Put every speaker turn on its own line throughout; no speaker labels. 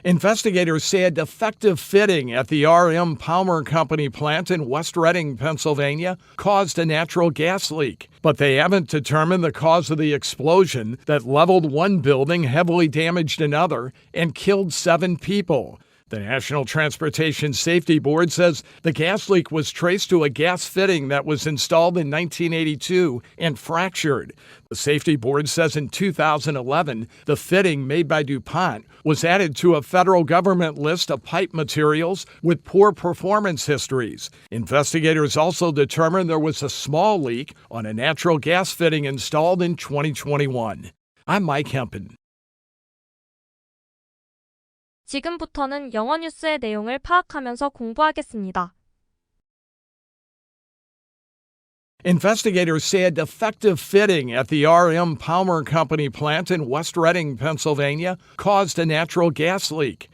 Investigators say a defective fitting at the R.M. Palmer Company plant in West Reading, Pennsylvania, caused a natural gas leak, but they haven't determined the cause of the explosion that leveled one building, heavily damaged another, and killed 7 people. The National Transportation Safety Board says the gas leak was traced to a gas fitting that was installed in 1982 and fractured. The Safety Board says in 2011, the fitting made by DuPont was added to a federal government list of pipe materials with poor performance histories. Investigators also determined there was a small leak on a natural gas fitting installed in 2021. I'm Mike Hempen.
지금부터는 영어 뉴스의 내용을 파악하면서 공부하겠습니다.
Investigators say a defective fitting at the R.M. Palmer Company plant in West Reading, Pennsylvania, caused a natural gas leak.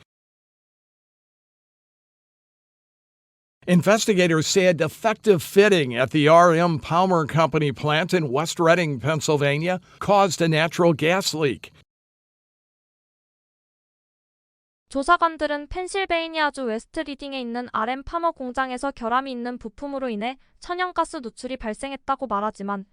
Investigators say a defective fitting at the R.M. Palmer Company plant in West Reading, Pennsylvania, caused a natural gas leak.
조사관들은 펜실베이니아주 웨스트 리딩에 있는 RM 파머 공장에서 결함이 있는 부품으로 인해 천연가스 누출이 발생했다고 말하지만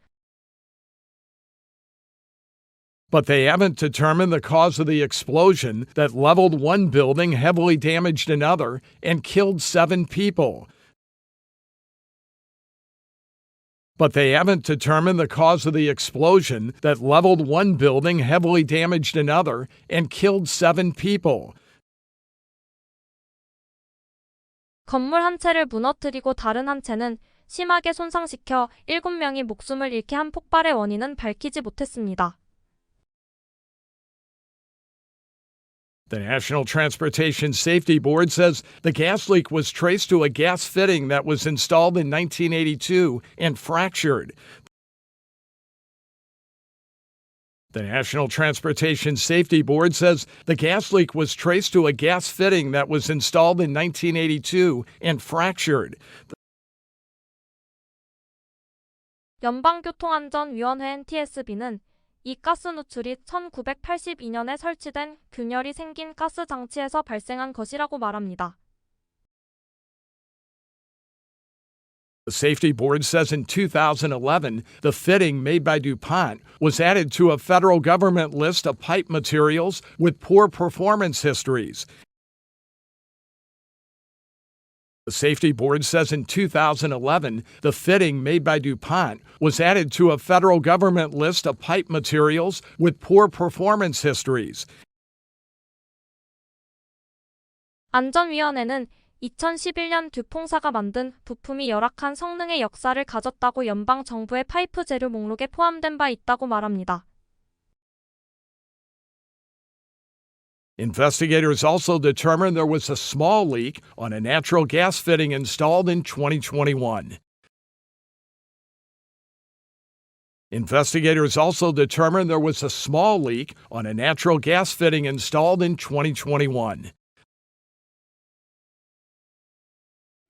But they haven't determined the cause of the explosion that leveled one building, heavily damaged another, and killed 7 people. But they haven't determined the cause of the explosion that leveled one building, heavily damaged another, and killed 7 people.
건물 한 채를 무너뜨리고 다른 한 채는 심하게 손상시켜 7명이 목숨을 잃게 한 폭발의 원인은 밝히지 못했습니다.
The National Transportation Safety Board says the gas leak was traced to a gas fitting that was installed in 1982 and fractured. The National Transportation Safety Board says the gas leak was traced to a gas fitting that was installed in 1982 and fractured.
연방교통안전위원회 NTSB는 이 가스 누출이 1982년에 설치된 균열이 생긴 가스 장치에서 발생한 것이라고 말합니다.
The Safety Board says in 2011, the fitting made by DuPont was added to a federal government list of pipe materials with poor performance histories. The Safety Board says in 2011, the fitting made by DuPont was added to a federal government list of pipe materials with poor performance histories.
안전위원회는 2011년 듀퐁사가 만든 부품이 열악한 성능의 역사를 가졌다고 연방 정부의 파이프 재료 목록에 포함된 바 있다고 말합니다.
Investigators also determined there was a small leak on a natural gas fitting installed in 2021. Investigators also determined there was a small leak on a natural gas fitting installed in 2021.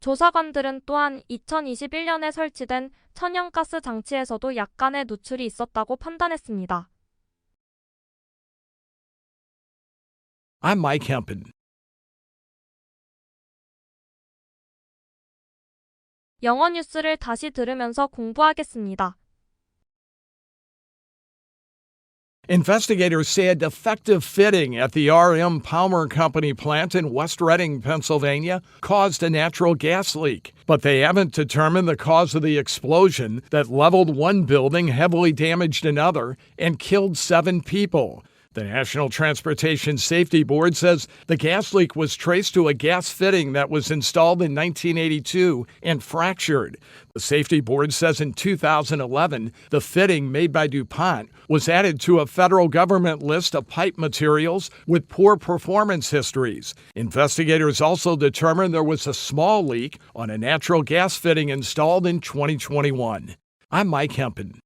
조사관들은 또한 2021년에 설치된 천연가스 장치에서도 약간의 누출이 있었다고 판단했습니다.
I'm Mike Hempen.
영어 뉴스를 다시 들으면서 공부하겠습니다.
Investigators say a defective fitting at the R.M. Palmer Company plant in West Reading, Pennsylvania, caused a natural gas leak, but they haven't determined the cause of the explosion that leveled one building, heavily damaged another, and killed 7 people. The National Transportation Safety Board says the gas leak was traced to a gas fitting that was installed in 1982 and fractured. The Safety Board says in 2011, the fitting made by DuPont was added to a federal government list of pipe materials with poor performance histories. Investigators also determined there was a small leak on a natural gas fitting installed in 2021. I'm Mike Hempen.